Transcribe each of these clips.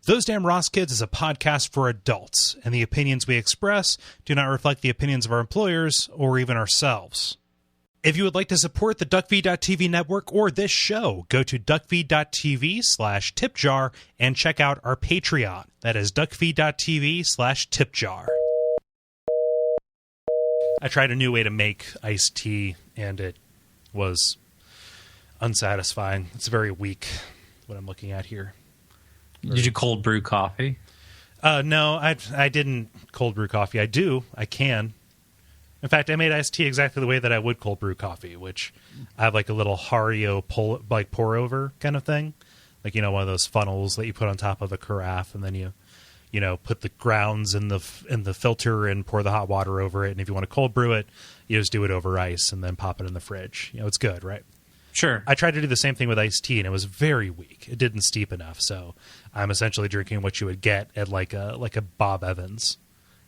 Those Damn Ross Kids is a podcast for adults, and the opinions we express do not reflect the opinions of our employers or even ourselves. If you would like to support the Duckfeed.tv network or this show, go to Duckfeed.tv/tipjar and check out our Patreon. That is Duckfeed.tv/tipjar. I tried a new way to make iced tea, and it was unsatisfying. It's very weak, what I'm looking at here. Did you cold brew coffee? No, I didn't cold brew coffee. I can. In fact, I made iced tea exactly the way that I would cold brew coffee, which I have like a little Hario pour over kind of thing. Like, you know, one of those funnels that you put on top of a carafe, and then you put the grounds in the filter and pour the hot water over it. And if you want to cold brew it, you just do it over ice and then pop it in the fridge. You know, it's good, right? Sure. I tried to do the same thing with iced tea, and it was very weak. It didn't steep enough, so I'm essentially drinking what you would get at like a Bob Evans,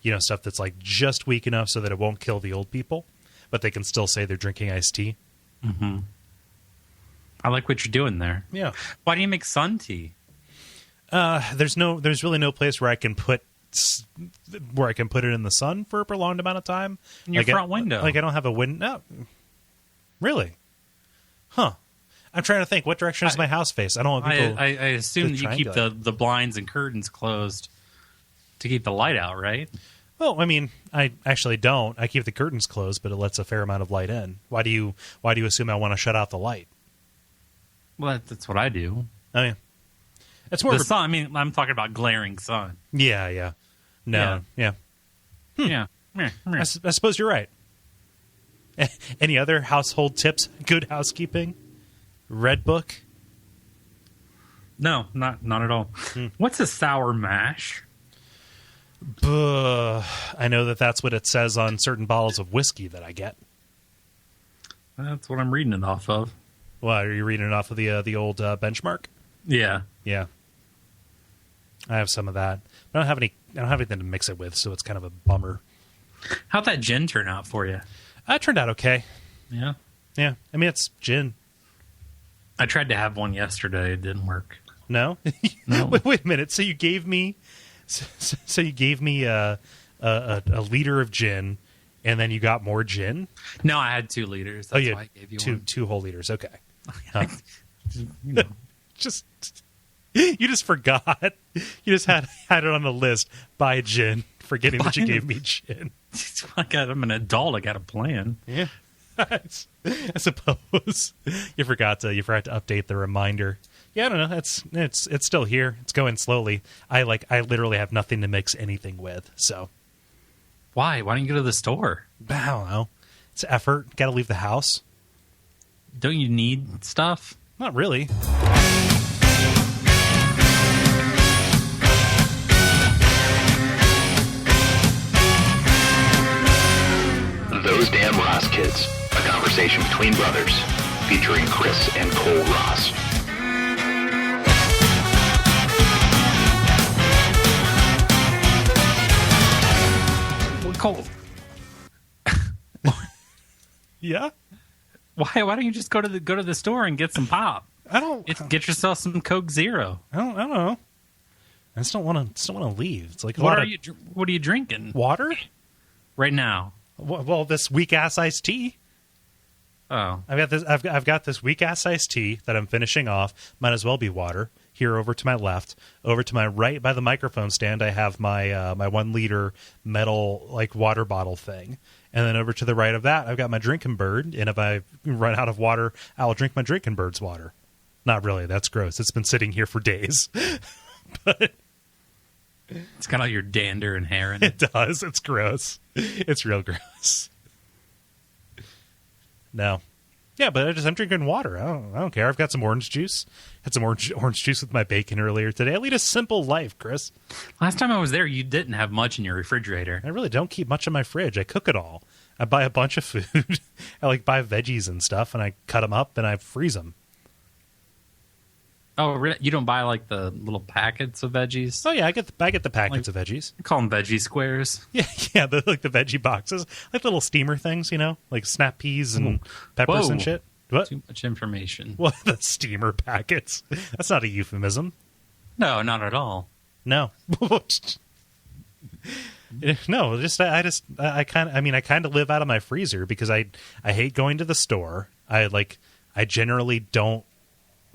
you know, stuff that's like just weak enough so that it won't kill the old people, but they can still say they're drinking iced tea. Mm-hmm. I like what you're doing there. Yeah. Why do you make sun tea? There's really no place where I can put it in the sun for a prolonged amount of time. In your front window. Like I don't have a window. No. Really? Huh. I'm trying to think. What direction does my house face? I don't want people... I assume that you keep the blinds and curtains closed to keep the light out, right? Well, I mean, I actually don't. I keep the curtains closed, but it lets a fair amount of light in. Why do you assume I want to shut out the light? Well, that's what I do. Oh, yeah. It's more the sun. I mean, I'm talking about glaring sun. Yeah. No. Yeah. Yeah. I suppose you're right. Any other household tips? Good housekeeping? Red book? No, not at all. What's a sour mash? I know that's what it says on certain bottles of whiskey that I get. That's what I'm reading it off of. What, are you reading it off of the old benchmark? Yeah. Yeah. I have some of that. I don't have anything to mix it with, so it's kind of a bummer. How'd that gin turn out for you? It turned out okay. Yeah. Yeah. I mean, it's gin. I tried to have one yesterday. It didn't work. No? No. Wait a minute. So you gave me a liter of gin, and then you got more gin? No, I had 2 liters. That's why I gave you two whole liters. Okay. You know. You just forgot. You just had it on the list. Buy gin, forgetting that you gave me gin. I'm an adult. I got a plan. Yeah, I suppose you forgot to update the reminder. Yeah, I don't know. It's still here. It's going slowly. I literally have nothing to mix anything with. So why don't you go to the store? I don't know. It's effort. Got to leave the house. Don't you need stuff? Not really. Those Damn Ross Kids, a conversation between brothers, featuring Kris and Kole Ross. Well, Kole. Yeah? Why don't you just go to the store and get some pop? Get yourself some Coke Zero. I don't know. I just don't want to leave. It's like what are you drinking? Water? Right now. Well, this weak ass iced tea. Oh, I've got this weak ass iced tea that I'm finishing off. Might as well be water. Here over to my left, over to my right by the microphone stand, I have my my 1 liter metal like water bottle thing, and then over to the right of that, I've got my drinking bird. And if I run out of water, I'll drink my drinking bird's water. Not really. That's gross. It's been sitting here for days, but. It's got all your dander and hair in it. It does. It's gross. It's real gross. No. Yeah, but I'm drinking water. I don't care. I've got some orange juice. Had some orange juice with my bacon earlier today. I lead a simple life, Kris. Last time I was there, you didn't have much in your refrigerator. I really don't keep much in my fridge. I cook it all. I buy a bunch of food. I buy veggies and stuff, and I cut them up and I freeze them. Oh, really? You don't buy the little packets of veggies? Oh yeah, I get the packets of veggies. I call them veggie squares. Yeah, the veggie boxes, little steamer things, like snap peas and peppers and shit. What? Too much information. What, the steamer packets? That's not a euphemism. No, not at all. No. No, I kind of live out of my freezer because I hate going to the store. I generally don't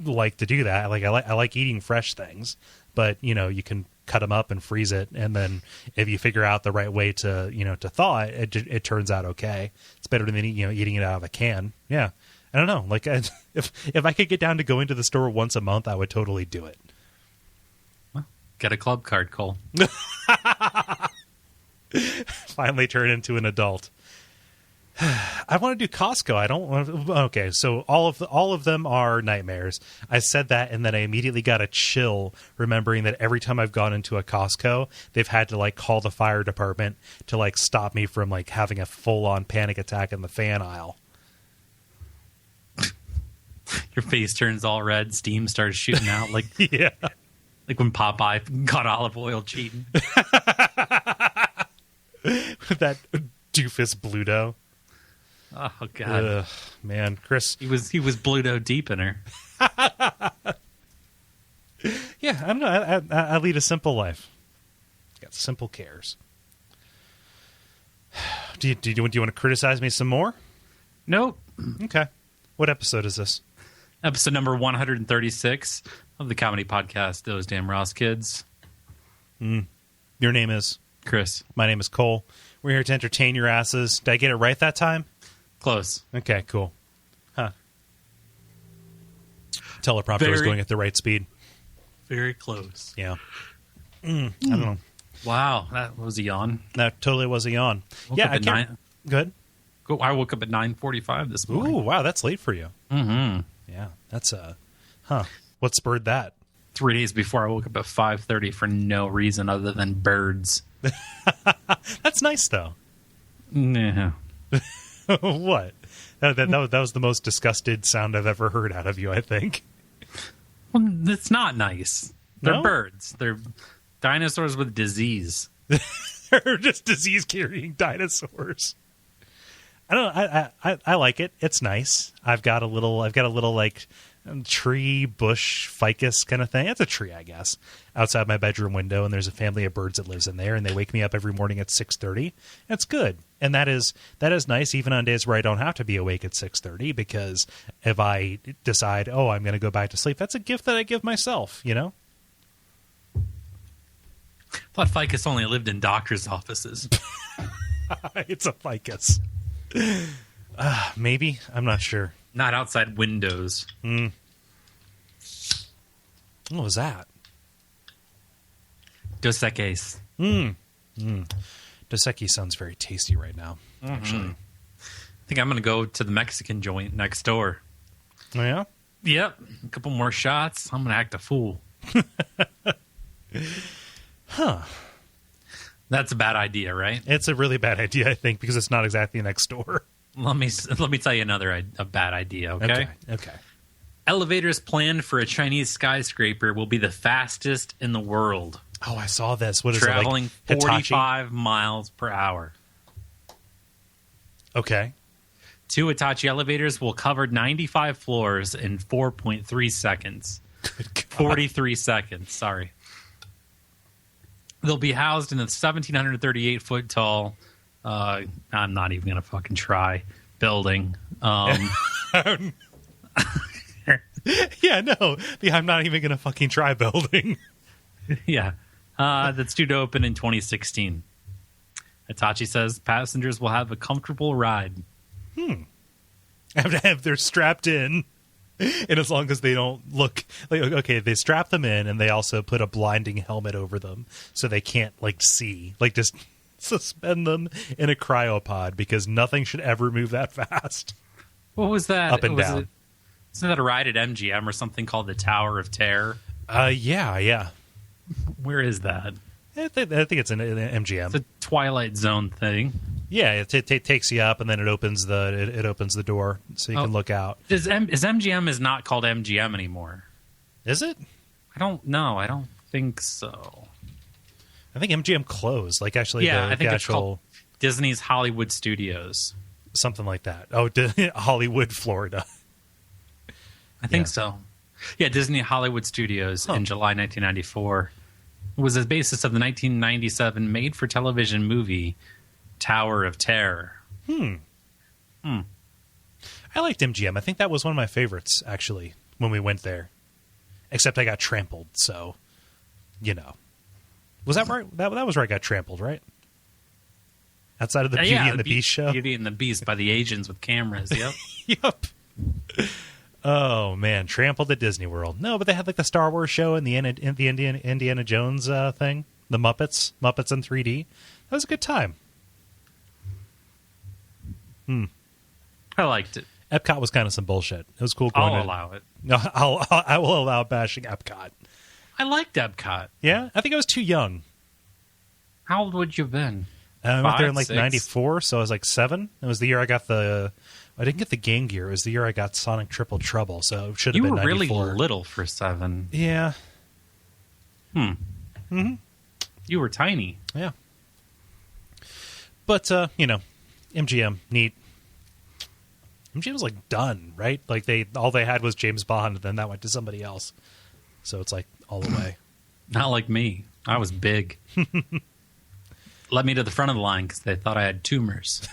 like to do that. I like eating fresh things, but you can cut them up and freeze it, and then if you figure out the right way to to thaw it, it turns out okay. It's better than eating it out of a can. Yeah, I don't know. If I could get down to going to the store once a month, I would totally do it. Well, get a club card, Cole. Finally turn into an adult. I want to do Costco. I don't want to, okay, so all of them are nightmares. I said that, and then I immediately got a chill remembering that every time I've gone into a Costco, they've had to call the fire department to stop me from having a full-on panic attack in the fan aisle. Your face turns all red, steam starts shooting out yeah. Like when Popeye got olive oil cheating. That doofus Bluto. Oh God, ugh, man, Chris. He was Bluto deep in her. Yeah, I don't know. I lead a simple life. Got simple cares. Do you want to criticize me some more? Nope. Okay. What episode is this? Episode number 136 of the comedy podcast Those Damn Ross Kids. Your name is Chris. My name is Cole. We're here to entertain your asses. Did I get it right that time? Close. Okay, cool. Huh. Teleprompter was going at the right speed. Very close. Yeah. I don't know. Wow, that was a yawn. That totally was a yawn. Yeah, I can't. Good. I woke up at 9:45 this morning. Ooh, wow, that's late for you. Mm-hmm. Yeah, that's what spurred that? 3 days before I woke up at 5:30 for no reason other than birds. That's nice, though. Yeah. What? That was the most disgusted sound I've ever heard out of you, I think. Well, it's not nice. They're No? birds. They're dinosaurs with disease. They're just disease-carrying dinosaurs. I don't know. I like it. It's nice. I've got a little tree, bush, ficus kind of thing. It's a tree, I guess, outside my bedroom window, and there's a family of birds that lives in there, and they wake me up every morning at 6:30. It's good, and that is nice, even on days where I don't have to be awake at 6:30, because if I decide, I'm going to go back to sleep, that's a gift that I give myself, I thought ficus only lived in doctors' offices. It's a ficus. Maybe. I'm not sure. Not outside windows. What was that? Dos Equis. Dos Equis sounds very tasty right now, actually. I think I'm going to go to the Mexican joint next door. Oh, yeah? Yep. A couple more shots. I'm going to act a fool. Huh. That's a bad idea, right? It's a really bad idea, I think, because it's not exactly next door. Let me tell you a bad idea, okay? Okay. Elevators planned for a Chinese skyscraper will be the fastest in the world. Oh, I saw this. What is traveling it, like 45 miles per hour. Okay. 2 Hitachi elevators will cover 95 floors in 4.3 seconds. 43 seconds, sorry. They'll be housed in a 1,738-foot tall, I'm not even going to fucking try, building. Yeah, no. I'm not even going to fucking try building. Yeah. That's due to open in 2016. Hitachi says passengers will have a comfortable ride. If they're strapped in, and as long as they don't look okay, they strap them in, and they also put a blinding helmet over them so they can't see. Just suspend them in a cryopod, because nothing should ever move that fast. What was that? Up and down. Isn't that a ride at MGM or something called the Tower of Terror? Yeah. Where is that? I think it's an MGM. It's a Twilight Zone thing. Yeah, it takes you up, and then it opens the door so you can look out. Is MGM is not called MGM anymore? Is it? I don't know. I don't think so. I think MGM closed. I think it's called Disney's Hollywood Studios. Something like that. Oh, Hollywood, Florida. I think so. Yeah, Disney Hollywood Studios in July 1994. was the basis of the 1997 made-for-television movie Tower of Terror. I liked MGM. I think that was one of my favorites, actually, when we went there. Except I got trampled, so, you know. Was that right? That was where I got trampled, right? Outside of the Beauty and the Beast show? Beauty and the Beast by the Asians with cameras, yep. Yep. Oh, man. Trampled at Disney World. No, but they had like the Star Wars show and the Indiana Jones thing. The Muppets in 3D. That was a good time. I liked it. Epcot was kind of some bullshit. It was cool going I'll allow it. No, I will allow bashing Epcot. I liked Epcot. Yeah? I think I was too young. How old would you have been? I went there in like 6? 94, so I was like 7. It was the year I got I didn't get the Game Gear. It was the year I got Sonic Triple Trouble, so it should have been 94. You were really little for 7. Yeah. Mm-hmm. You were tiny. Yeah. But, MGM, neat. MGM was like done, right? Like all they had was James Bond, and then that went to somebody else. So it's like all the way. Not like me. I was big. Led me to the front of the line because they thought I had tumors.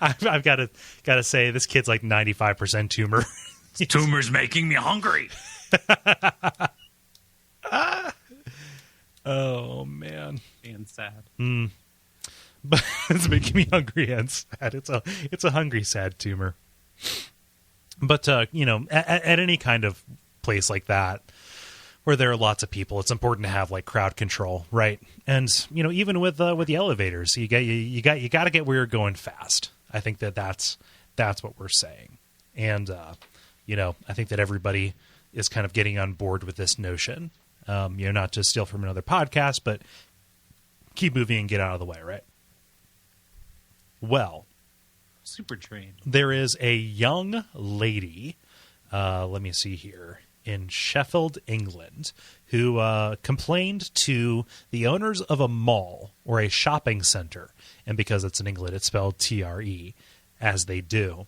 I've got to say this kid's like 95% tumor. Tumors making me hungry. Oh man, And sad. But it's making me hungry and sad. It's a hungry, sad tumor. But at any kind of place like that where there are lots of people, it's important to have like crowd control, right? And even with the elevators, you got to get where you're going fast. I think that's what we're saying, and I think that everybody is kind of getting on board with this notion. Not to steal from another podcast, but keep moving and get out of the way, right? Well, Super train. there is a young lady, let me see here, in Sheffield, England, who complained to the owners of a mall or a shopping center, and because it's in England, it's spelled TRE, as they do,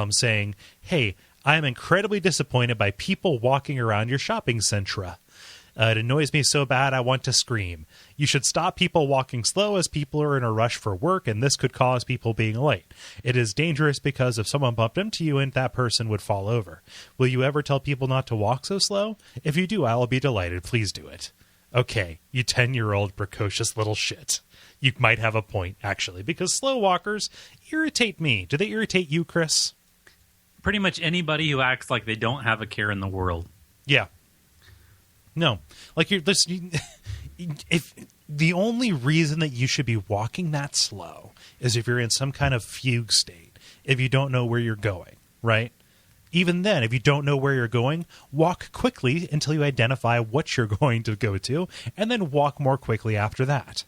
saying, "Hey, I am incredibly disappointed by people walking around your shopping centre. It annoys me so bad I want to scream. You should stop people walking slow as people are in a rush for work, and this could cause people being late. It is dangerous because if someone bumped into you and that person would fall over. Will you ever tell people not to walk so slow? If you do, I will be delighted. Please do it." Okay, you 10-year-old precocious little shit. You might have a point, actually, because slow walkers irritate me. Do they irritate you, Chris? Pretty much anybody who acts like they don't have a care in the world. Yeah. No, like if the only reason that you should be walking that slow is if you're in some kind of fugue state, if you don't know where you're going, right? Even then, if you don't know where you're going, walk quickly until you identify what you're going to go to, and then walk more quickly after that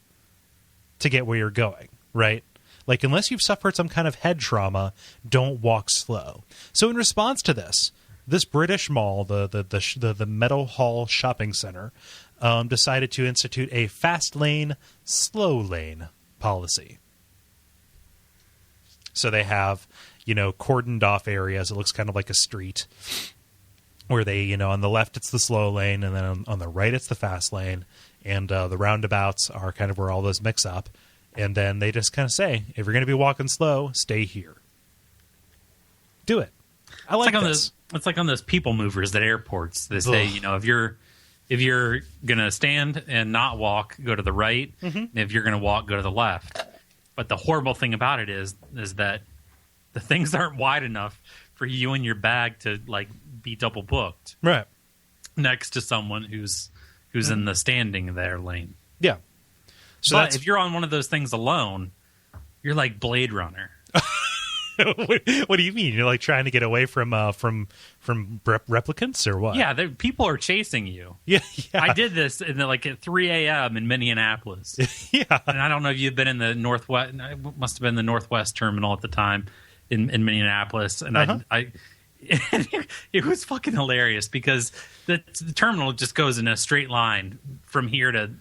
to get where you're going, right? Like, unless you've suffered some kind of head trauma, don't walk slow. So in response to this British mall, the Meadowhall Shopping Center, decided to institute a fast lane, slow lane policy. So they have, cordoned off areas. It looks kind of like a street where they, on the left it's the slow lane, and then on the right it's the fast lane, and the roundabouts are kind of where all those mix up. And then they just kind of say, if you're going to be walking slow, stay here. Do it. I like this. It's like on those people movers at airports. They say, if you're gonna stand and not walk, go to the right. Mm-hmm. And if you're gonna walk, go to the left. But the horrible thing about it is that the things aren't wide enough for you and your bag to like be double booked. Right. Next to someone who's in the standing there lane. Yeah. So but if you're on one of those things alone, you're like Blade Runner. What do you mean? You're like trying to get away from replicants or what? Yeah, people are chasing you. Yeah. I did this at 3 a.m. in Minneapolis. Yeah, and I don't know if you've been in the Northwest. It must have been the Northwest Terminal at the time in Minneapolis, and it was fucking hilarious because the terminal just goes in a straight line from here to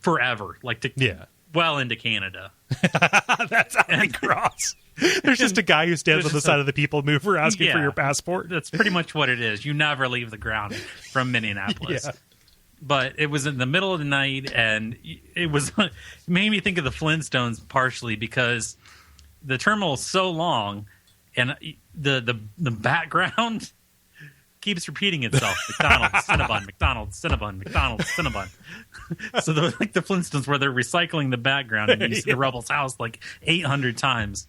forever, well into Canada. That's how they cross. There's just a guy who stands on the side of the people mover asking for your passport. That's pretty much what it is. You never leave the ground from Minneapolis. but it was in the middle of the night, and it made me think of the Flintstones partially because the terminal is so long, and the background keeps repeating itself. McDonald's, Cinnabon, McDonald's, Cinnabon, McDonald's, Cinnabon. So they're like the Flintstones where they're recycling the background and you see the Rebel's house like 800 times.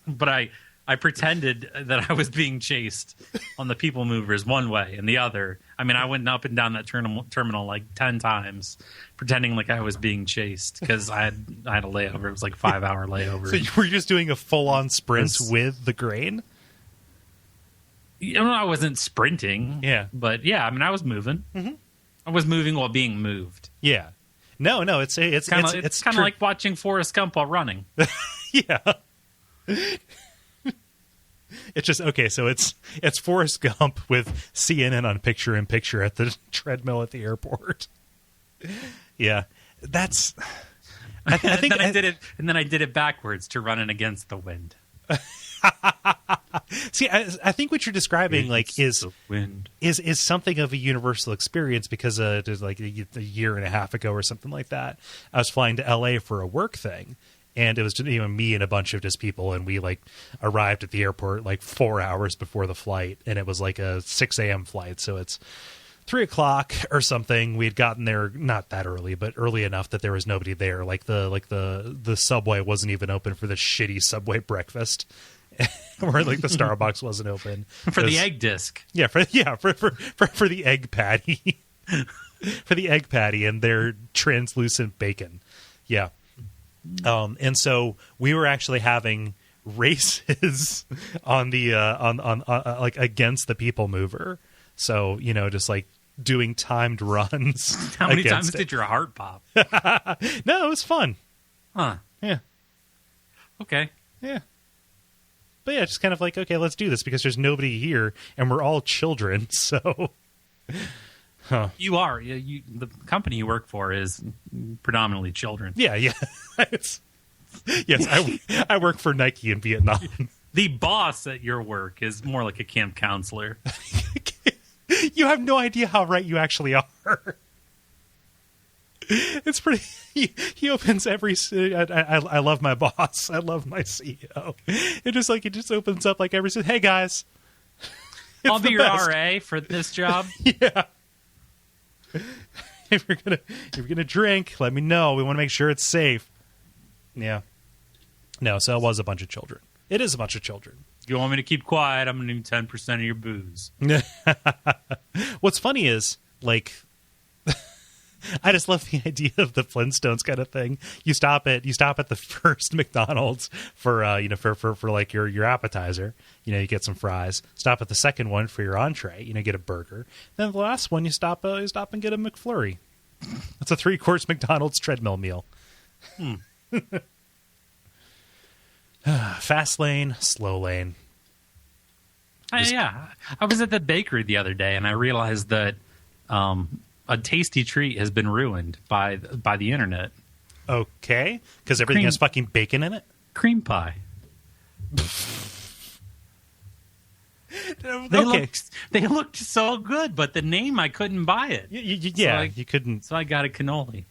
But I pretended that I was being chased on the People Movers one way and the other. I mean, I went up and down that terminal like 10 times, pretending like I was being chased because I had a layover. It was like a 5-hour layover. So you were just doing a full-on sprint with the grain? You know, I wasn't sprinting. Yeah. But yeah, I mean, I was moving. Mm-hmm. I was moving while being moved. Yeah. No, it's kind of like watching Forrest Gump while running. Yeah. It's just okay. So it's Forrest Gump with CNN on picture-in-picture at the treadmill at the airport. Yeah, that's. I think I did it, and then I did it backwards to run it against the wind. See, I think what you're describing is something of a universal experience because it was like a year and a half ago or something like that. I was flying to LA for a work thing, and it was just, me and a bunch of just people, and we arrived at the airport 4 hours before the flight, and it was like a 6 a.m. flight, so it's 3 o'clock or something. We had gotten there not that early, but early enough that there was nobody there. The subway wasn't even open for the shitty Subway breakfast, where the Starbucks wasn't open for the egg disc. Yeah, for the egg patty, for the egg patty and their translucent bacon. Yeah, and so we were actually having races on the against the People Mover. So, just doing timed runs. How many times did your heart pop? No, it was fun. Huh. Yeah. Okay. Yeah. But yeah, just kind of okay, let's do this because there's nobody here and we're all children. So, You are. The company you work for is predominantly children. Yeah. Yes, I work for Nike in Vietnam. The boss at your work is more like a camp counselor. You have no idea how right you actually are. It's pretty. He opens every. I love my boss. I love my CEO. It just opens up every. Hey guys, I'll be your RA for this job. Yeah. If you're gonna drink, let me know. We want to make sure it's safe. Yeah. No, so it was a bunch of children. It is a bunch of children. You want me to keep quiet? I'm going to need 10% of your booze. What's funny is, I just love the idea of the Flintstones kind of thing. You stop at the first McDonald's for your appetizer. You get some fries. Stop at the second one for your entree. Get a burger. Then the last one you stop and get a McFlurry. That's a 3-course McDonald's treadmill meal. Fast lane, slow lane. Yeah, I was at the bakery the other day, and I realized that a tasty treat has been ruined by the internet. Okay, because everything has fucking bacon in it. Cream pie. They looked so good, but the name I couldn't buy it. You couldn't. So I got a cannoli.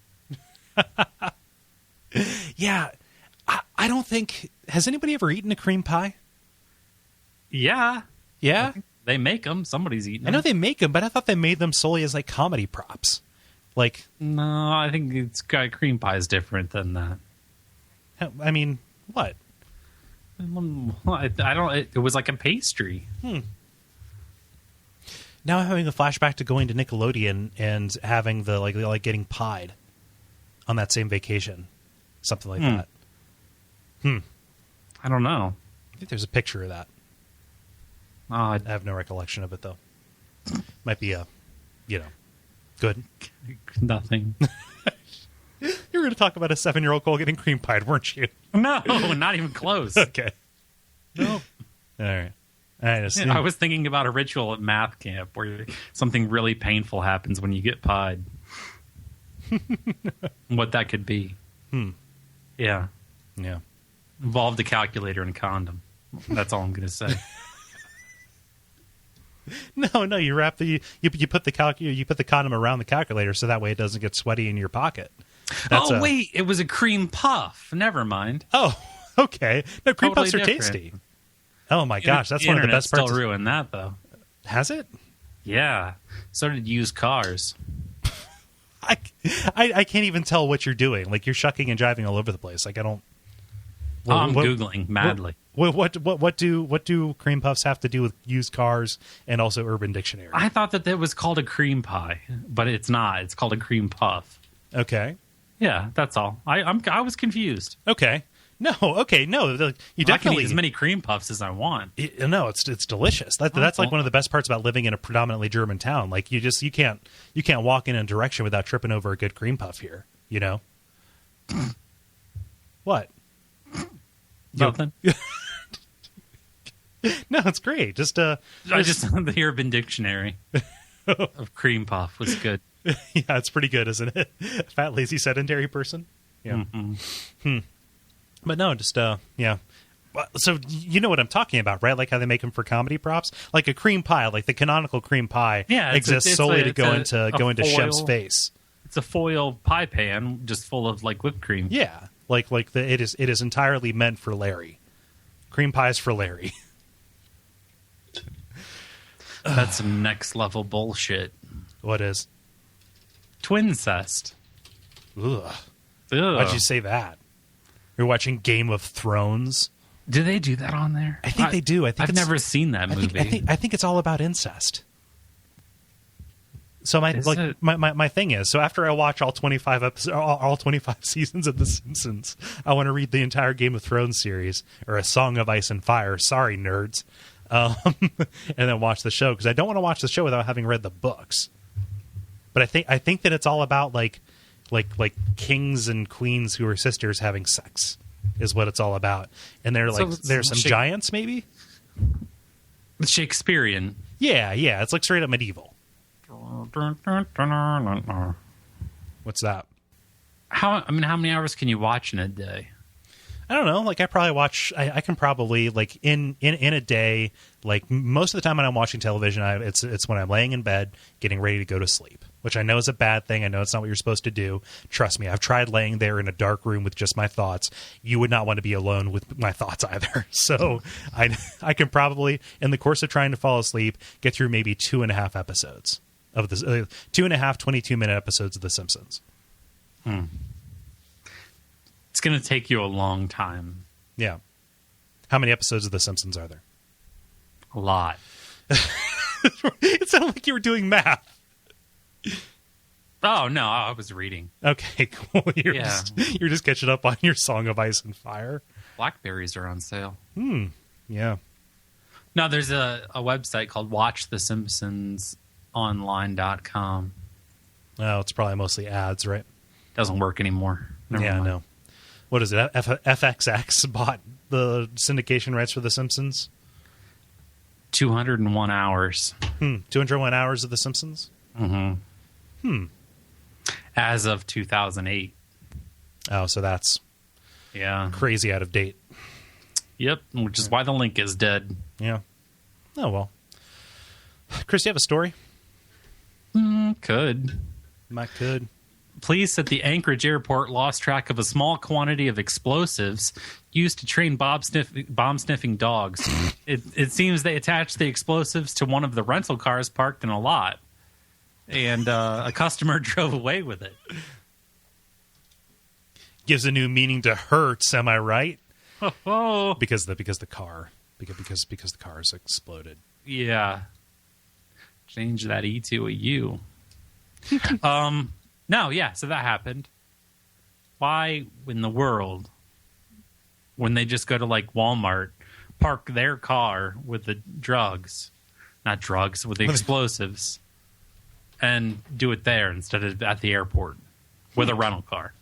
Yeah. I don't think... Has anybody ever eaten a cream pie? Yeah. Yeah? They make them. Somebody's eating them. I know they make them, but I thought they made them solely as comedy props. No, I think cream pie is different than that. I mean, what? I don't... It was like a pastry. Now I'm having a flashback to going to Nickelodeon and having the, getting pied on that same vacation. Something like that. I don't know. I think there's a picture of that. I have no recollection of it, though. Might be good. Nothing. You were going to talk about a 7-year-old Cole getting cream pied, weren't you? No, not even close. Okay. No. All right. I was thinking about a ritual at math camp where something really painful happens when you get pied. What that could be. Yeah. Yeah. Involved a calculator and a condom. That's all I'm going to say. No, you wrap you put the condom around the calculator so that way it doesn't get sweaty in your pocket. Wait, it was a cream puff. Never mind. Oh, okay. No, cream Totally puffs are different. tasty. Oh my gosh, that's one of the best Internet parts. Still ruined that though. Has it? Yeah. So did used cars. I can't even tell what you're doing. Like, you're shucking and jiving all over the place. Like, I don't. I'm Googling madly. What do cream puffs have to do with used cars and also Urban Dictionary? I thought that was called a cream pie, but it's not. It's called a cream puff. Okay. Yeah, that's all. I was confused. Okay. No. You I can definitely eat as many cream puffs as I want. No, it's delicious. That's like one of the best parts about living in a predominantly German town. Like, you can't walk in a direction without tripping over a good cream puff here. You know. What? Nothing. No, it's great. Just I just the Urban Dictionary of cream puff was good. Yeah, it's pretty good, isn't it? Fat, lazy, sedentary person. Yeah. Mm-hmm. But no, just yeah. So you know what I'm talking about, right? Like how they make them for comedy props, like a cream pie, like the canonical cream pie. Yeah, exists solely to go into foil, Shemp's face. It's a foil pie pan just full of like whipped cream. Yeah, it is entirely meant for Larry. Cream pies for Larry. That's some next level bullshit. What is? Twincest. Ugh. Ugh. Why'd you say that? You're watching Game of Thrones. Do they do that on there? I think they do. I've never seen that movie. I think it's all about incest. So my thing is, so after I watch all 25 all 25 seasons of The Simpsons, I want to read the entire Game of Thrones series or A Song of Ice and Fire. Sorry, nerds. And then watch the show because I don't want to watch the show without having read the books. But I think that it's all about like kings and queens who are sisters having sex is what it's all about. And there's some giants maybe. Shakespearean. Yeah, it's like straight up medieval. What's that? How many hours can you watch in a day? I don't know. Like I can probably like in a day, like most of the time when I'm watching television, it's when I'm laying in bed getting ready to go to sleep, which I know is a bad thing. I know it's not what you're supposed to do. Trust me, I've tried laying there in a dark room with just my thoughts. You would not want to be alone with my thoughts either. So I can probably, in the course of trying to fall asleep, get through maybe 2.5 episodes of this 2.5 22-minute episodes of The Simpsons. It's going to take you a long time. Yeah. How many episodes of The Simpsons are there? A lot. It sounded like you were doing math. Oh, no, I was reading. Okay, cool. You're just catching up on your Song of Ice and Fire. Blackberries are on sale. Yeah. No, there's a website called WatchTheSimpsonsOnline.com. Oh, it's probably mostly ads, right? Doesn't work anymore. Never mind. No. What is it? FXX bought the syndication rights for The Simpsons? 201 hours. 201 hours of The Simpsons? Mm-hmm. As of 2008. Oh, so that's crazy out of date. Yep, which is why the link is dead. Yeah. Oh, well. Chris, do you have a story? Could. Might could. Police at the Anchorage airport lost track of a small quantity of explosives used to train bomb-sniffing dogs. It seems they attached the explosives to one of the rental cars parked in a lot, and a customer drove away with it. Gives a new meaning to hurts, am I right? Oh, because the car has exploded. Yeah. Change that E to a U. No, yeah, so that happened. Why in the world, when they just go to like Walmart, park their car with the with the explosives, and do it there instead of at the airport with a rental car?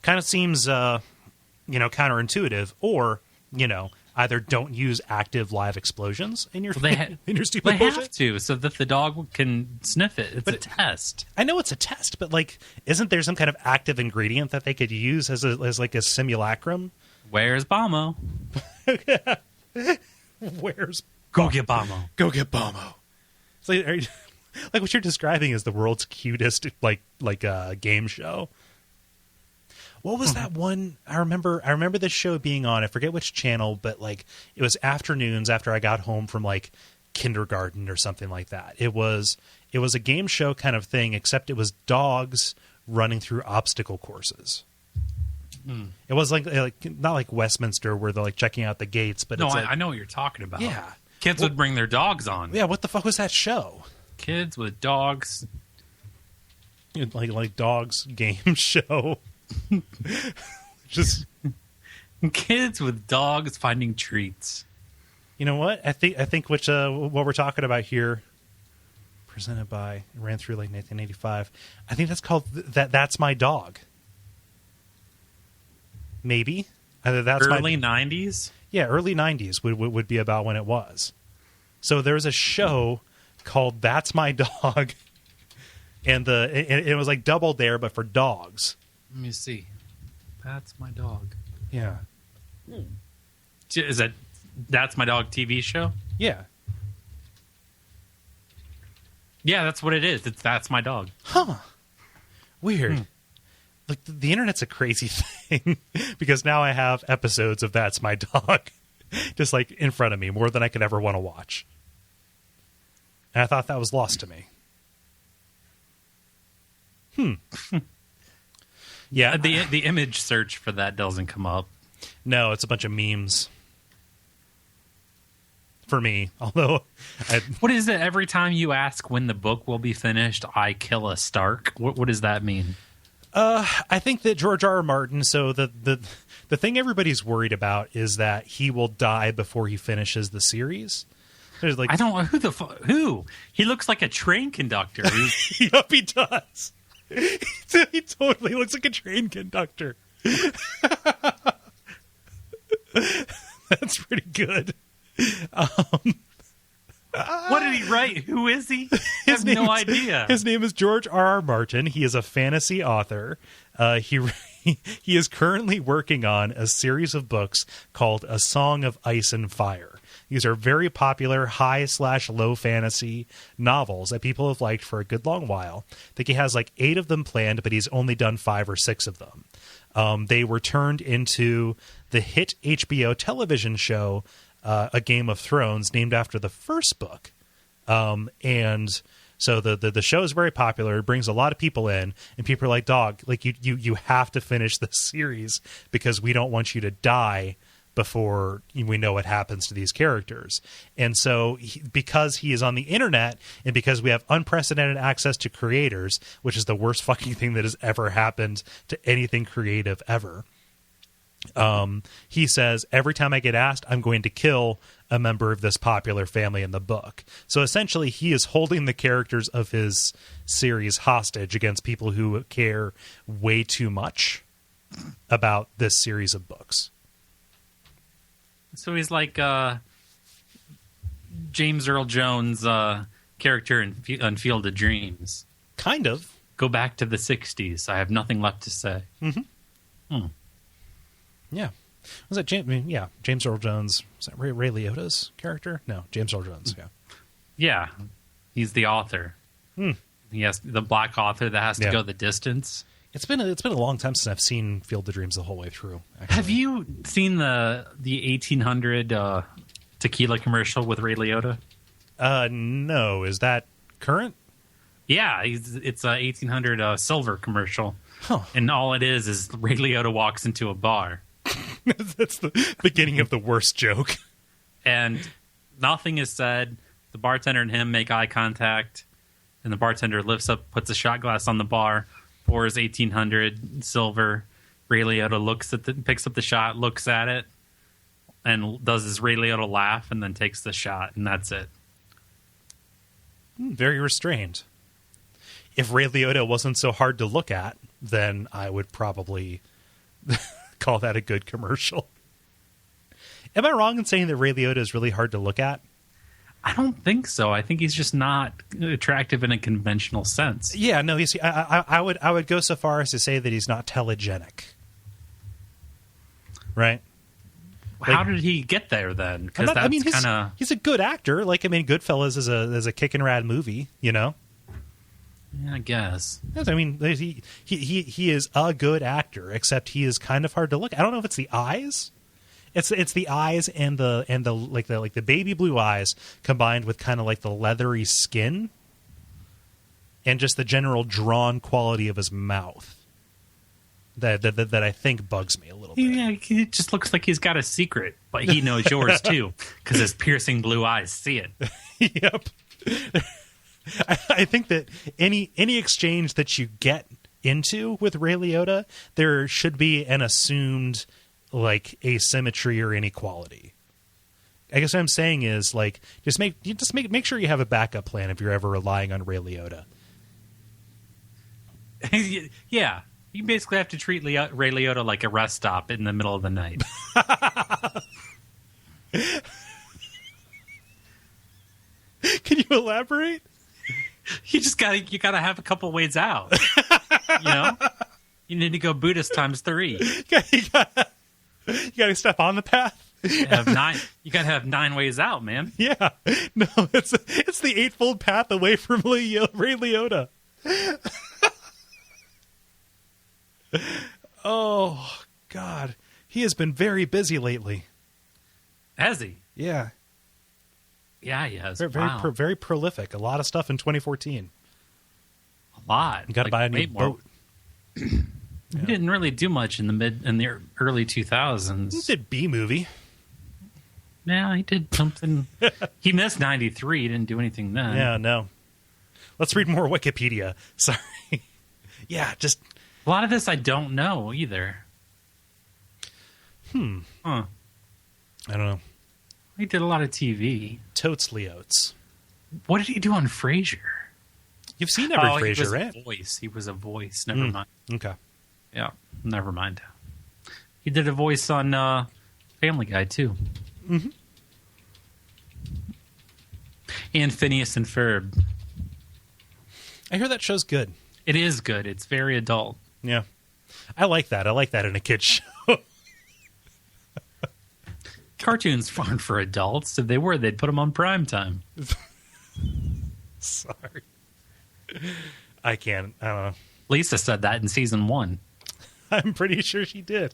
Kind of seems, counterintuitive, or, either don't use active live explosions in your in your stupid They bullshit. have to, so that the dog can sniff it. It's a test. I know it's a test, but isn't there some kind of active ingredient that they could use as a simulacrum? Where's Bomo? Where's Go get Bomo. Go get Bomo. It's like, like what you're describing is the world's cutest game show. What was that one? I remember this show being on. I forget which channel, but like it was afternoons after I got home from like kindergarten or something like that. It was a game show kind of thing, except it was dogs running through obstacle courses. It was like not like Westminster where they're like checking out the gates, but no, it's like, I know what you're talking about. Yeah, kids would bring their dogs on. Yeah, what the fuck was that show? Kids with dogs, like dogs game show. Just kids with dogs finding treats. You know what? I think what we're talking about here, presented by, ran through like 1985. I think that's called That's My Dog. Maybe that's early 90s. Yeah, early 90s would be about when it was. So there's a show called That's My Dog, and it was like Double Dare but for dogs. Let me see. That's My Dog. Yeah. Is That's My Dog TV show? Yeah. Yeah, that's what it is. It's That's My Dog. Huh. Weird. Like the internet's a crazy thing because now I have episodes of That's My Dog just like in front of me, more than I could ever want to watch. And I thought that was lost to me. Yeah. The image search for that doesn't come up. No, it's a bunch of memes. For me, although... What is it? Every time you ask when the book will be finished, I kill a Stark. What does that mean? I think that George R. R. Martin, so the thing everybody's worried about is that he will die before he finishes the series. There's like, I don't know who? He looks like a train conductor. Yup, he does. He totally looks like a train conductor. That's pretty good. What did he write? Who is he? I have no idea. His name is George R. R. Martin. He is a fantasy author. He is currently working on a series of books called A Song of Ice and Fire. These are very popular high/low fantasy novels that people have liked for a good long while. I think he has like 8 of them planned, but he's only done 5 or 6 of them. They were turned into the hit HBO television show, A Game of Thrones, named after the first book. And so the show is very popular. It brings a lot of people in, and people are like, dog, like you have to finish this series because we don't want you to die before we know what happens to these characters. And so because he is on the internet and because we have unprecedented access to creators, which is the worst fucking thing that has ever happened to anything creative ever, he says, every time I get asked, I'm going to kill a member of this popular family in the book. So essentially he is holding the characters of his series hostage against people who care way too much about this series of books. So he's like James Earl Jones' character in Field of Dreams. Kind of. Go back to the 60s. I have nothing left to say. Mm-hmm. Yeah. Was that James Earl Jones? Was that Ray Liotta's character? No, James Earl Jones. Yeah. Yeah. He's the author. He has the black author that has to go the distance. It's been a long time since I've seen Field of Dreams the whole way through. Actually. Have you seen the 1800 tequila commercial with Ray Liotta? No. Is that current? Yeah, it's a 1800 silver commercial. Huh. And all it is Ray Liotta walks into a bar. That's the beginning of the worst joke. And nothing is said. The bartender and him make eye contact. And the bartender lifts up, puts a shot glass on the bar, pours 1800 silver. Ray Liotta picks up the shot, looks at it, and does his Ray Liotta laugh, and then takes the shot, and that's it. Very restrained. If Ray Liotta wasn't so hard to look at, then I would probably call that a good commercial. Am I wrong in saying that Ray Liotta is really hard to look at? I don't think so. I think he's just not attractive in a conventional sense. Yeah, no. You see, I would go so far as to say that he's not telegenic, right? How did he get there then? Because that's kind of... He's a good actor. Like, I mean, Goodfellas is a kickin' rad movie, you know? Yeah, I guess. I mean, he is a good actor, except he is kind of hard to look. I don't know if it's the eyes. It's the eyes and the baby blue eyes combined with kind of like the leathery skin and just the general drawn quality of his mouth that I think bugs me a little bit. Yeah, it just looks like he's got a secret, but he knows yours too because his piercing blue eyes see it. Yep. I think that any exchange that you get into with Ray Liotta, there should be an assumed like asymmetry or inequality. I guess what I'm saying is like just make sure you have a backup plan if you're ever relying on Ray Liotta. Yeah, you basically have to treat Ray Liotta like a rest stop in the middle of the night. Can you elaborate? You gotta have a couple ways out. You know, you need to go Buddhist times 3. You gotta step on the path. You gotta have 9 ways out, man. Yeah, no, it's the Eightfold Path away from Ray Liotta. Oh God, he has been very busy lately. Has he? Yeah. Yeah, he has. Very prolific. A lot of stuff in 2014. A lot. You got to buy a new boat. He didn't really do much in the early 2000s. He did B-movie. Yeah, he did something. He missed 93. He didn't do anything then. Yeah, no. Let's read more Wikipedia. Sorry. Yeah, just... A lot of this I don't know either. Huh. I don't know. He did a lot of TV. Totes Leotes. What did he do on Frasier? You've seen every Frasier, right? He was a voice. Never mind. Okay. Yeah, never mind. He did a voice on Family Guy, too. Mm-hmm. And Phineas and Ferb. I hear that show's good. It is good. It's very adult. Yeah. I like that. I like that in a kid's show. Cartoons aren't for adults. If they were, they'd put them on prime time. Sorry. I can't. I don't know. Lisa said that in season 1. I'm pretty sure she did.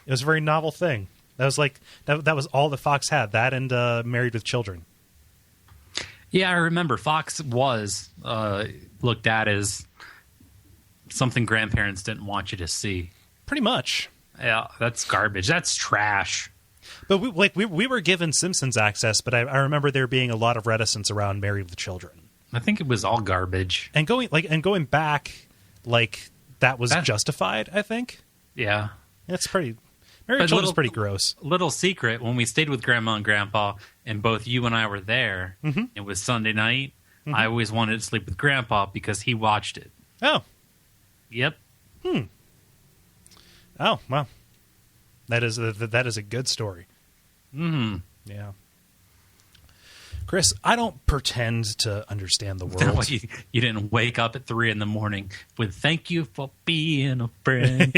It was a very novel thing. That was like that was all that Fox had. That and Married with Children. Yeah, I remember Fox was looked at as something grandparents didn't want you to see. Pretty much. Yeah, that's garbage. That's trash. But we were given Simpsons access, but I remember there being a lot of reticence around Married with Children. I think it was all garbage. And going back, like that was justified. I think. Yeah, it's pretty. Married with Children's pretty gross. Little secret: when we stayed with Grandma and Grandpa, and both you and I were there, it was Sunday night. I always wanted to sleep with Grandpa because he watched it. Oh. Yep. Oh well. That is a good story. Yeah. Chris, I don't pretend to understand the world. You didn't wake up at 3 a.m. with "Thank you for being a friend."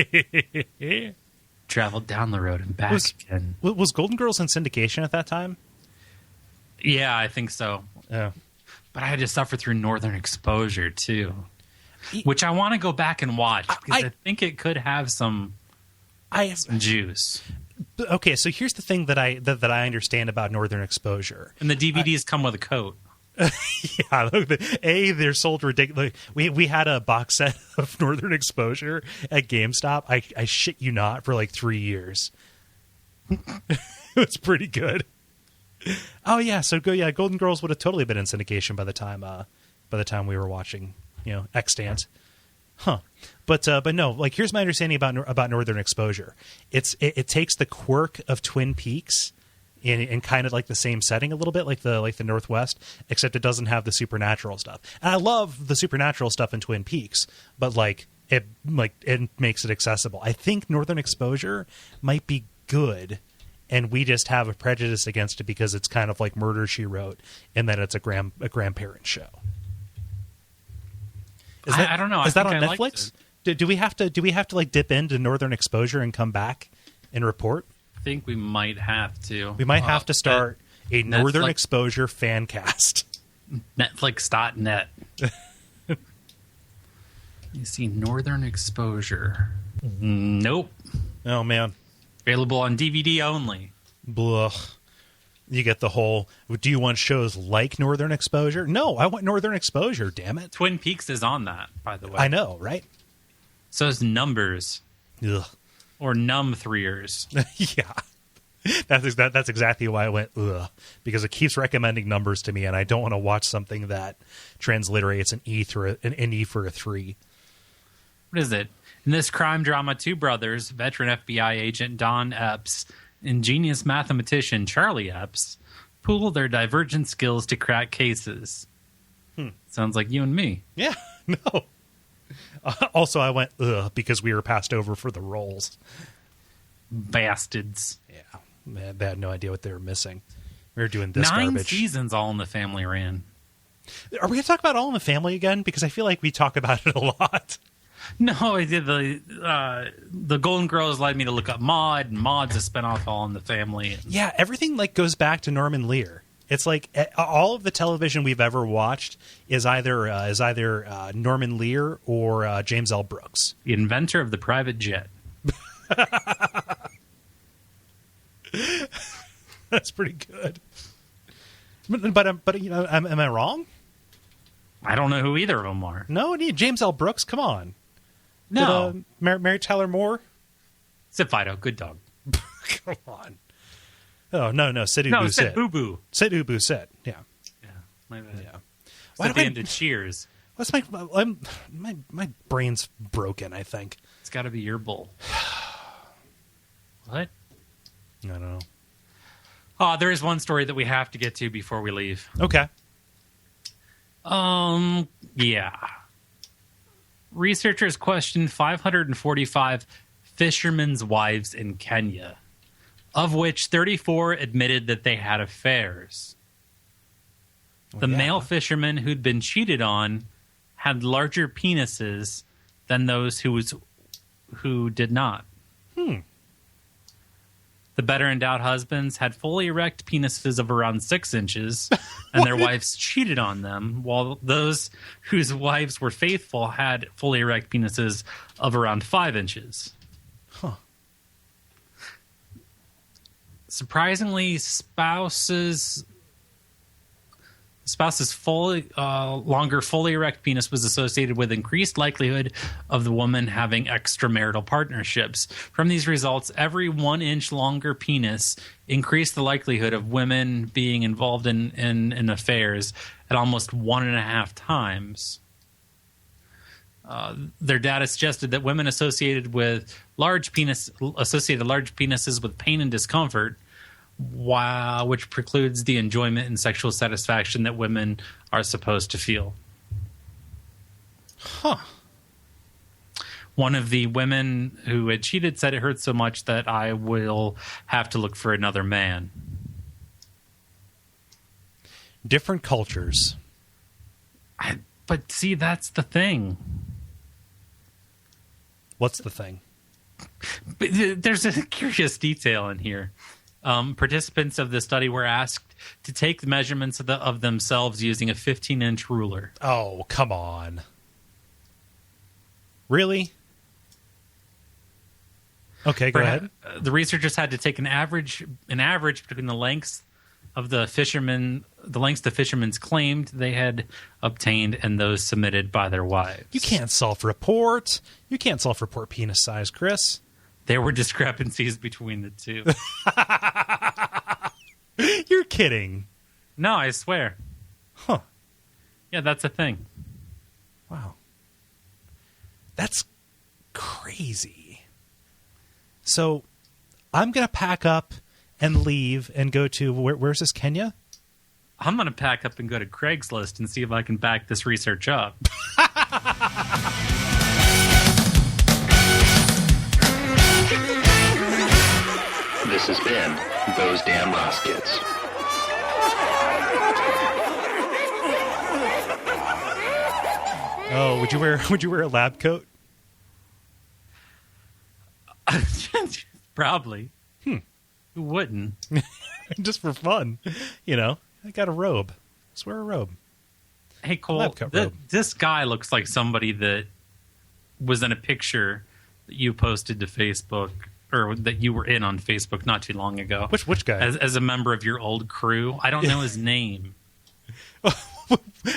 Traveled down the road and back again. Was Golden Girls in syndication at that time? Yeah, I think so. Yeah. But I had to suffer through Northern Exposure too, which I want to go back and watch because I think it could have some juice. Okay, so here's the thing that I understand about Northern Exposure. And the DVDs come with a coat. Yeah, they're sold ridiculous. We had a box set of Northern Exposure at GameStop. I shit you not, for like 3 years. It was pretty good. Oh yeah, Golden Girls would have totally been in syndication by the time we were watching, extant. Huh. But no, like here's my understanding about Northern Exposure. It takes the quirk of Twin Peaks in kind of like the same setting a little bit, like the Northwest, except it doesn't have the supernatural stuff. And I love the supernatural stuff in Twin Peaks, but it makes it accessible. I think Northern Exposure might be good, and we just have a prejudice against it because it's kind of like Murder, She Wrote, and that it's a grandparent show. I don't know. Is that on Netflix? Do we have to like dip into Northern Exposure and come back and report? think we might have to. We might have to start a Northern Netflix. Exposure fan cast. Netflix.net. You see Northern Exposure. Nope. Oh, man. Available on DVD only. Blah. You get the whole, do you want shows like Northern Exposure? No, I want Northern Exposure, damn it. Twin Peaks is on that, by the way. I know, right? So is Numbers. Ugh. Or Numb Threers. Yeah. That's exactly why I went, ugh. Because it keeps recommending Numbers to me, and I don't want to watch something that transliterates an E for a 3. What is it? In this crime drama, two brothers, veteran FBI agent Don Epps, ingenious mathematician Charlie Epps, pool their divergent skills to crack cases. Sounds like you and me. Yeah, no. Also, I went, ugh, because we were passed over for the roles. Bastards. Yeah, man, they had no idea what they were missing. We were doing this 9 garbage. seasons All in the Family ran. Are we going to talk about All in the Family again? Because I feel like we talk about it a lot. No, I did the Golden Girls led me to look up Maude, and Maude's a spinoff All in the Family. Yeah, everything like goes back to Norman Lear. It's like all of the television we've ever watched is either Norman Lear or James L. Brooks, The inventor of the private jet. That's pretty good. But you know, am I wrong? I don't know who either of them are. No, James L. Brooks. Come on. No. Did, Mary Tyler Moore. Sit Fido, good dog. Come on. Oh no, Sit Ubu No, Sit. Sit Boo Boo. Sit Ubu Sit. Yeah. Yeah, my bad. Yeah. It's at the end of Cheers. What's my brain's broken, I think. It's got to be your bull. What? I don't know. Oh, there is one story that we have to get to before we leave. Okay. Yeah. Researchers questioned 545 fishermen's wives in Kenya, of which 34 admitted that they had affairs. The male fishermen who'd been cheated on had larger penises than those who did not. The better endowed husbands had fully erect penises of around 6 inches, and their wives cheated on them, while those whose wives were faithful had fully erect penises of around 5 inches. Huh. Surprisingly, spouse's longer fully erect penis was associated with increased likelihood of the woman having extramarital partnerships. From these results, every 1 inch longer penis increased the likelihood of women being involved in affairs at almost 1.5 times. Their data suggested that women associated large penises with pain and discomfort, which precludes the enjoyment and sexual satisfaction that women are supposed to feel. Huh. One of the women who had cheated said it hurt so much that I will have to look for another man. Different cultures. But see, that's the thing. What's the thing? But there's a curious detail in here. Participants of the study were asked to take the measurements of themselves using a 15-inch ruler. Oh, come on. Really? Okay, go ahead. The researchers had to take an average between the lengths of the lengths the fishermen claimed they had obtained and those submitted by their wives. You can't self-report. You can't self-report penis size, Chris. There were discrepancies between the two. You're kidding. No, I swear. Huh. Yeah, that's a thing. Wow. That's crazy. So I'm going to pack up and leave and go to, where's this, Kenya? I'm going to pack up and go to Craigslist and see if I can back this research up. This has been Those Damn Ross Kids. Oh, would you wear a lab coat? Probably. Who wouldn't? Just for fun. I got a robe. Let's wear a robe. Hey, Kole, this guy looks like somebody that was in a picture that you posted to Facebook, or that you were in on Facebook not too long ago. Which guy? As a member of your old crew. I don't know his name.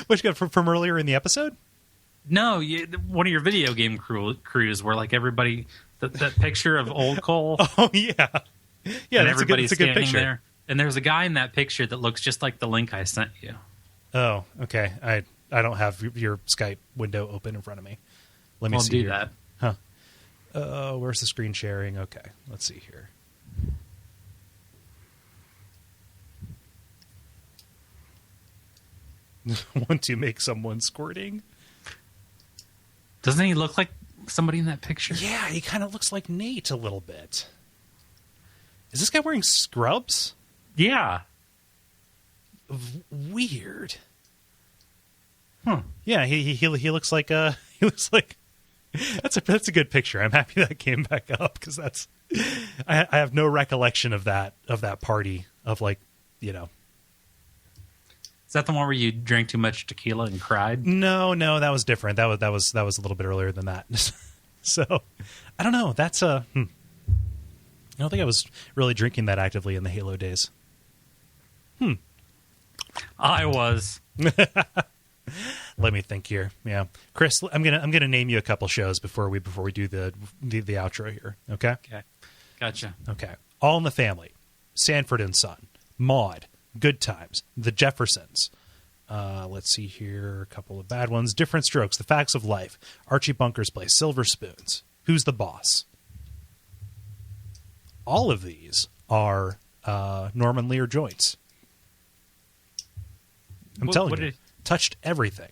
Which guy from earlier in the episode? No, one of your video game crews where like everybody, that picture of old Kole. Oh, yeah. Yeah, and that's everybody's a good standing picture. there. And there's a guy in that picture that looks just like the link I sent you. Oh, okay. I don't have your Skype window open in front of me. Let me I'll see do here. that. Huh. Where's the screen sharing? Okay, let's see here. Want to make someone squirting? Doesn't he look like somebody in that picture? Yeah, he kind of looks like Nate a little bit. Is this guy wearing scrubs? Yeah. Weird. Huh. Yeah, he looks like he looks like that's a good picture. I'm happy that came back up because that's I have no recollection of that party of like. Is that the one where you drank too much tequila and cried? No, that was different. That was a little bit earlier than that. So I don't know. That's I don't think I was really drinking that actively in the Halo days. I was. Let me think here. Yeah, Chris, I'm gonna name you a couple shows before we do the outro here. Okay. Okay. Gotcha. Okay. All in the Family, Sanford and Son, Maude, Good Times, The Jeffersons. Let's see here, a couple of bad ones. Different Strokes, The Facts of Life, Archie Bunker's Place, Silver Spoons, Who's the Boss. All of these are Norman Lear joints. I'm telling you, touched everything.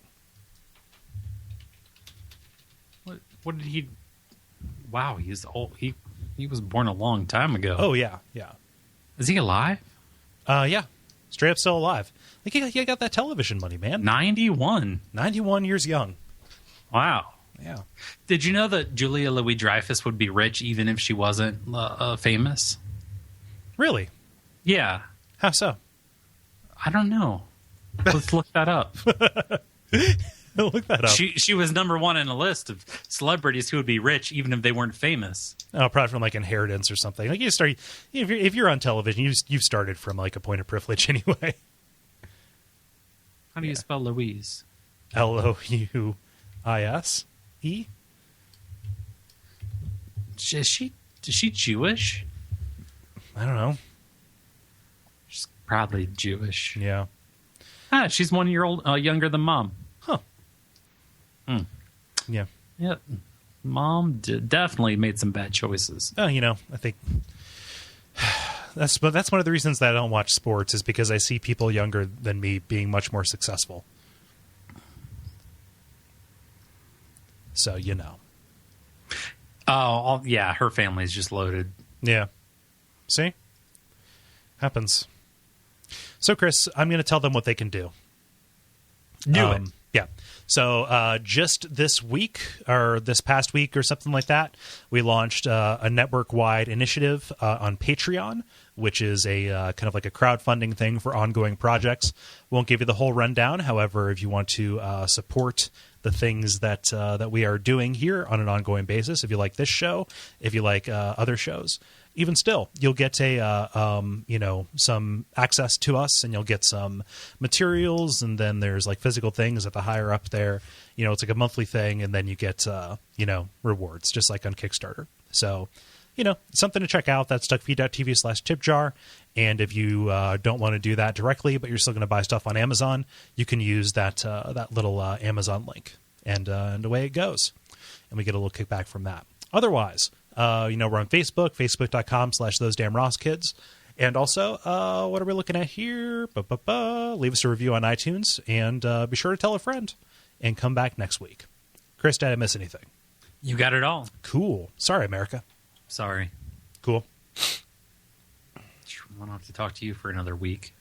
What did he? Wow, he's old. He was born a long time ago. Oh yeah. Is he alive? Yeah, straight up still alive. Like he got that television money, man. 91. 91 years young. Wow. Yeah. Did you know that Julia Louis-Dreyfus would be rich even if she wasn't famous? Really? Yeah. How so? I don't know. Let's look that up. Look that up. She was number one in a list of celebrities who would be rich even if they weren't famous. Oh, probably from like inheritance or something. Like you start if you're on television, you've started from like a point of privilege anyway. How do you spell Louise? Louise. Is she Jewish? I don't know. She's probably Jewish. Yeah. She's 1 year old younger than Mom. Huh. Yeah. Yeah. Mom definitely made some bad choices. I think that's one of the reasons that I don't watch sports is because I see people younger than me being much more successful. So, Oh, yeah, her family's just loaded. Yeah. See? Happens. So, Chris, I'm going to tell them what they can do. Do it. Yeah. So just this week or this past week or something like that, we launched a network-wide initiative on Patreon, which is a kind of like a crowdfunding thing for ongoing projects. Won't give you the whole rundown. However, if you want to support the things that we are doing here on an ongoing basis, if you like this show, if you like other shows, even still, you'll get some access to us, and you'll get some materials, and then there's like physical things at the higher up there. It's like a monthly thing, and then you get rewards, just like on Kickstarter. So, something to check out. That's Duckfeed.tv/tipjar. And if you don't want to do that directly, but you're still going to buy stuff on Amazon, you can use that little Amazon link, and away it goes, and we get a little kickback from that. Otherwise, we're on Facebook, facebook.com/thosedamnrosskids. And also, what are we looking at here? Leave us a review on iTunes, and be sure to tell a friend, and come back next week. Chris, did I miss anything? You got it all. Cool. Sorry, America. Sorry. Cool. I won't have to talk to you for another week.